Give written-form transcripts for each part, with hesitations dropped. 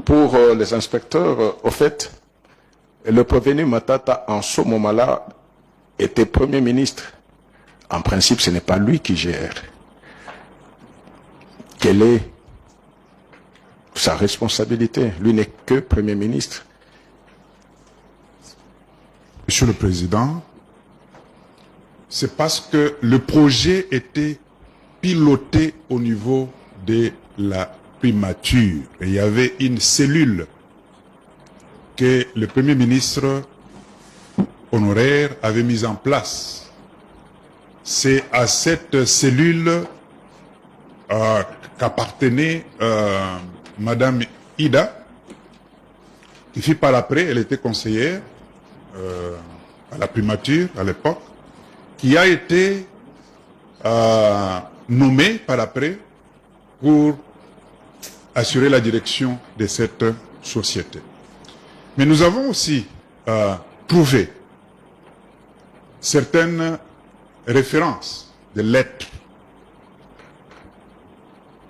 Pour les inspecteurs, au fait, le prévenu Matata, en ce moment-là, était Premier ministre. En principe, ce n'est pas lui qui gère. Quelle est sa responsabilité? Lui n'est que Premier ministre. Monsieur le Président, c'est parce que le projet était piloté au niveau de la primature. Et il y avait une cellule que le Premier ministre honoraire avait mise en place. C'est à cette cellule qu'appartenait Madame Ida, qui fit par après, elle était conseillère à la primature à l'époque, qui a été nommée par après pour assurer la direction de cette société. Mais nous avons aussi trouvé certaines références de lettres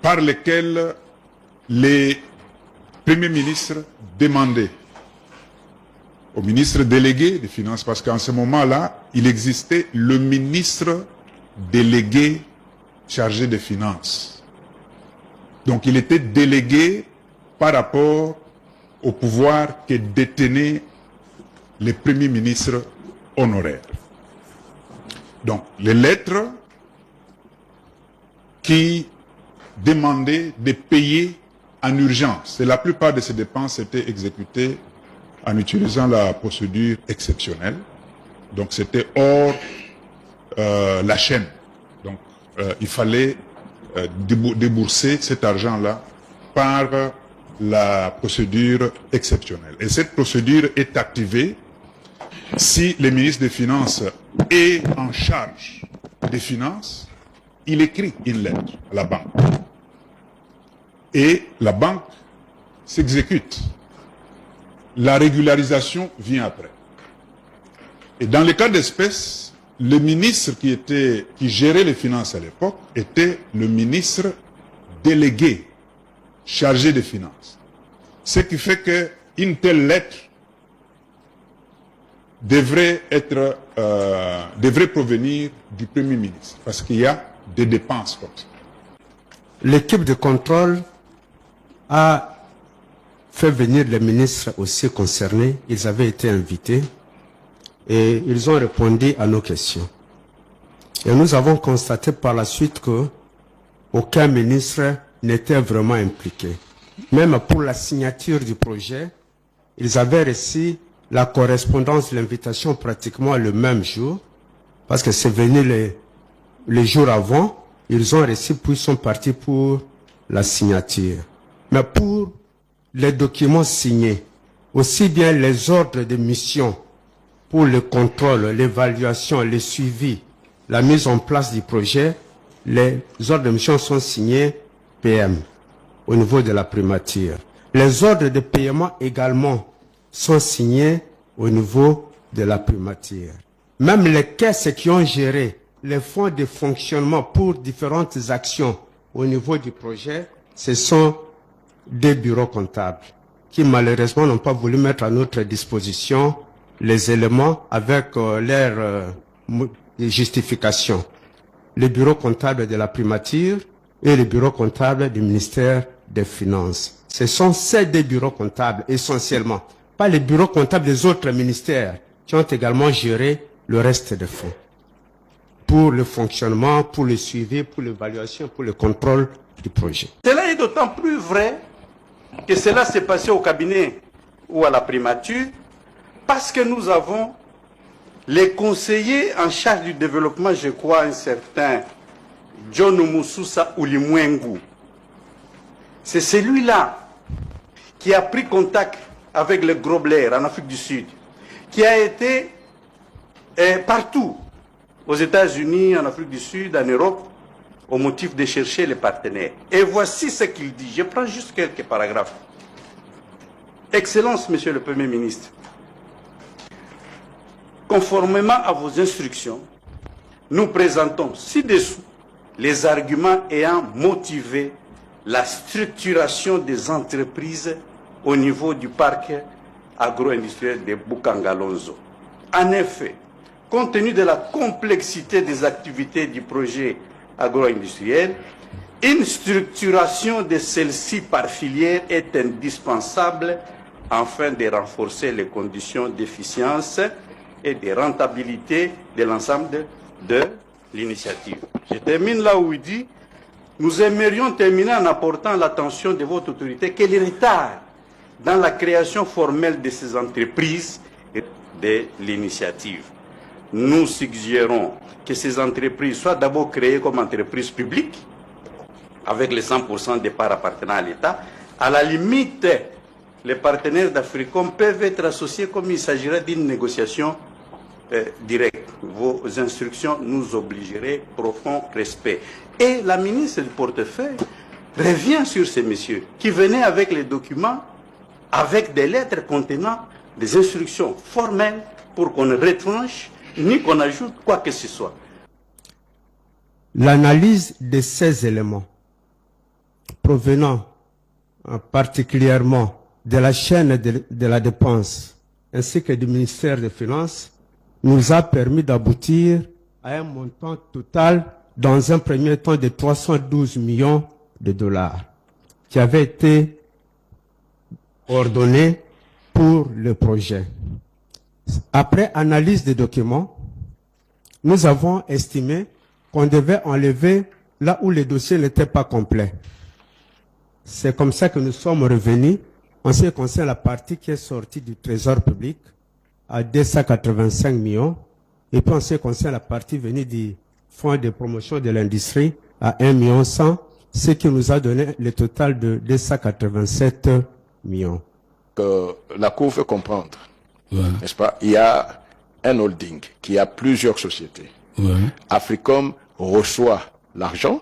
par lesquelles les premiers ministres demandaient au ministre délégué des Finances, parce qu'en ce moment-là, il existait le ministre délégué chargé des Finances. Donc il était délégué par rapport au pouvoir que détenaient les premiers ministres honoraires. Donc les lettres qui demandaient de payer en urgence, et la plupart de ces dépenses étaient exécutées en utilisant la procédure exceptionnelle. Donc c'était hors la chaîne. Donc il fallait débourser cet argent-là par la procédure exceptionnelle. Et cette procédure est activée si le ministre des Finances est en charge des Finances, il écrit une lettre à la banque. Et la banque s'exécute. La régularisation vient après. Et dans le cas d'espèce, le ministre qui gérait les finances à l'époque était le ministre délégué, chargé des finances. Ce qui fait qu'une telle lettre devrait provenir du Premier ministre, parce qu'il y a des dépenses comme ça. L'équipe de contrôle a fait venir les ministres aussi concernés. Ils avaient été invités et ils ont répondu à nos questions. Et nous avons constaté par la suite que aucun ministre n'était vraiment impliqué. Même pour la signature du projet, ils avaient reçu la correspondance de l'invitation pratiquement le même jour, parce que c'est venu les jours avant, ils ont reçu puis sont partis pour la signature. Mais pour les documents signés, aussi bien les ordres de mission pour le contrôle, l'évaluation, le suivi, la mise en place du projet, les ordres de mission sont signés PM au niveau de la primature. Les ordres de paiement également sont signés au niveau de la primature. Même les caisses qui ont géré les fonds de fonctionnement pour différentes actions au niveau du projet, ce sont des bureaux comptables qui malheureusement n'ont pas voulu mettre à notre disposition les éléments avec leur justification. Le bureau comptable de la primature et le bureau comptable du ministère des Finances. Ce sont ces deux bureaux comptables essentiellement, pas les bureaux comptables des autres ministères qui ont également géré le reste des fonds. Pour le fonctionnement, pour le suivi, pour l'évaluation, pour le contrôle du projet. Cela est d'autant plus vrai que cela s'est passé au cabinet ou à la primature, parce que nous avons les conseillers en charge du développement, je crois, un certain John Moussousa Oulimwengu. C'est celui-là qui a pris contact avec le Grobler en Afrique du Sud, qui a été partout, aux États-Unis, en Afrique du Sud, en Europe, au motif de chercher les partenaires. Et voici ce qu'il dit. Je prends juste quelques paragraphes. Excellence, Monsieur le Premier ministre, conformément à vos instructions, nous présentons ci-dessous les arguments ayant motivé la structuration des entreprises au niveau du parc agro-industriel de Bukangalonzo. En effet, compte tenu de la complexité des activités du projet agro-industriel, une structuration de celle-ci par filière est indispensable afin de renforcer les conditions d'efficience et de rentabilité de l'ensemble de l'initiative. Je termine là où il dit: nous aimerions terminer en apportant l'attention de votre autorité que les retards dans la création formelle de ces entreprises et de l'initiative. Nous suggérons que ces entreprises soient d'abord créées comme entreprises publiques, avec les 100% des parts appartenant à l'État. À la limite, les partenaires d'Africom peuvent être associés comme il s'agirait d'une négociation directe. Vos instructions nous obligeraient, profond respect. Et la ministre du portefeuille revient sur ces messieurs qui venaient avec les documents, avec des lettres contenant des instructions formelles pour qu'on ne retranche ni qu'on ajoute quoi que ce soit. L'analyse de ces éléments provenant particulièrement de la chaîne de la dépense ainsi que du ministère des Finances nous a permis d'aboutir à un montant total dans un premier temps de 312 millions de dollars qui avait été ordonné pour le projet. Après analyse des documents, nous avons estimé qu'on devait enlever là où les dossiers n'étaient pas complets. C'est comme ça que nous sommes revenus en ce qui concerne la partie qui est sortie du Trésor public à 285 millions et puis en ce qui concerne la partie venue du Fonds de promotion de l'industrie à 1,1 million, ce qui nous a donné le total de 287 millions. Que la Cour veut comprendre, n'est-ce pas? Il y a un holding qui a plusieurs sociétés. Africom reçoit l'argent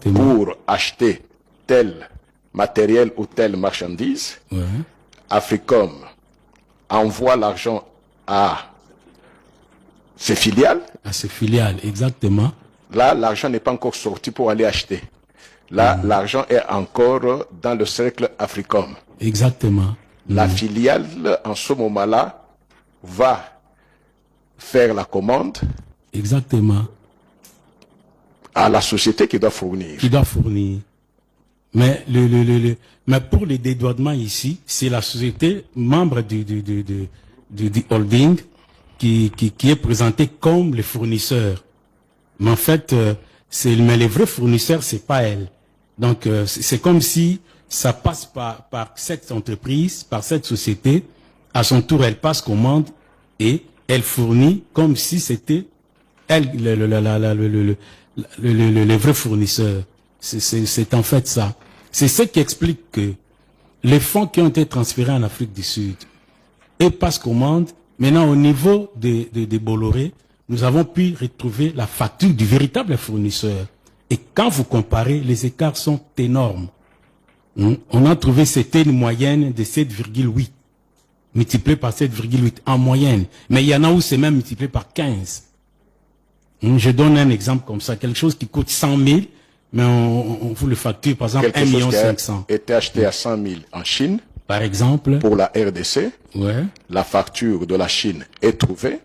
pour acheter tel matériel ou telle marchandise. Africom envoie l'argent à ses filiales. À ses filiales, exactement. Là, l'argent n'est pas encore sorti pour aller acheter. Là, l'argent est encore dans le cercle Africom. Exactement. La filiale, en ce moment-là, va faire la commande. Exactement. À la société qui doit fournir. Qui doit fournir. Mais mais pour les dédouanements ici, c'est la société membre du holding qui est présentée comme le fournisseur. Mais en fait, mais les vrais fournisseurs, c'est pas elle. Donc, c'est comme si ça passe par cette entreprise, par cette société. À son tour, elle passe commande et elle fournit comme si c'était elle, le vrai fournisseur. C'est en fait ça. C'est ce qui explique que les fonds qui ont été transférés en Afrique du Sud et passe commande, maintenant au niveau des Bolloré, nous avons pu retrouver la facture du véritable fournisseur. Et quand vous comparez, les écarts sont énormes. On a trouvé c'était une moyenne de 7,8 multiplié par 7,8 en moyenne. Mais il y en a où c'est même multiplié par 15. Je donne un exemple comme ça, quelque chose qui coûte 100 000, mais on vous le facture par exemple 1,5 million. Quelque chose qui a été acheté à 100 000 en Chine, par exemple, pour la RDC, la facture de la Chine est trouvée.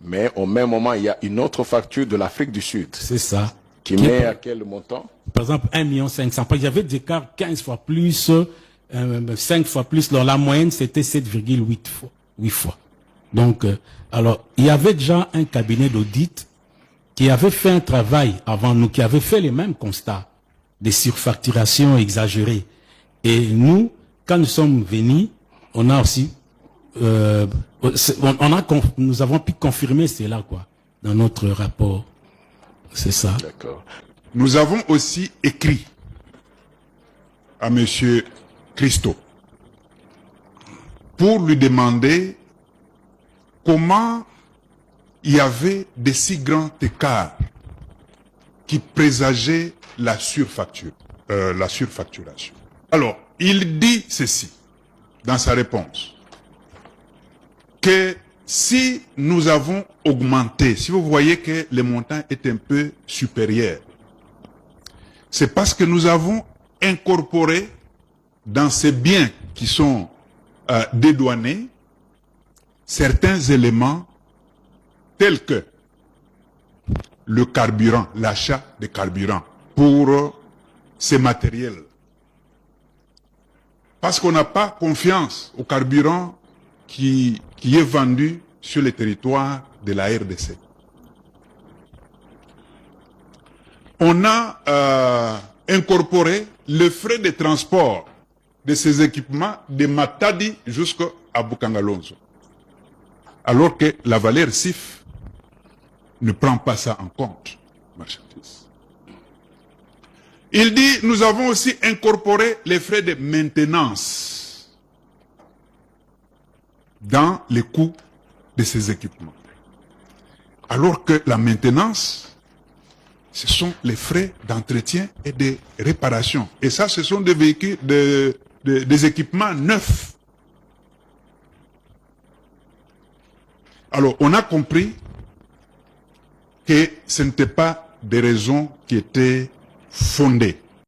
Mais au même moment, il y a une autre facture de l'Afrique du Sud. C'est ça. Qui met à quel montant? Par exemple, 1,5 million. Il y avait des écarts 15 fois plus, 5 fois plus. Alors, la moyenne, c'était 7,8 fois. 8 fois. Donc, alors, il y avait déjà un cabinet d'audit qui avait fait un travail avant nous, qui avait fait les mêmes constats des surfacturations exagérées. Et nous, quand nous sommes venus, on a aussi, nous avons pu confirmer cela, quoi, dans notre rapport. C'est ça. D'accord. Nous avons aussi écrit à Monsieur Christo pour lui demander comment il y avait des si grands écarts qui présageaient la surfacturation. Alors, il dit ceci dans sa réponse, que si nous avons augmenté, si vous voyez que le montant est un peu supérieur, c'est parce que nous avons incorporé dans ces biens qui sont dédouanés certains éléments tels que le carburant, l'achat de carburant pour ces matériels. Parce qu'on n'a pas confiance au carburant qui est vendu sur le territoire de la RDC. On a incorporé le frais de transport de ces équipements de Matadi jusqu'à Bukangalonzo. Alors que la valeur CIF ne prend pas ça en compte, marchandise. Il dit, nous avons aussi incorporé les frais de maintenance dans les coûts de ces équipements. Alors que la maintenance, ce sont les frais d'entretien et de réparation. Et ça, ce sont des véhicules, des équipements neufs. Alors, on a compris que ce n'était pas des raisons qui étaient fondées.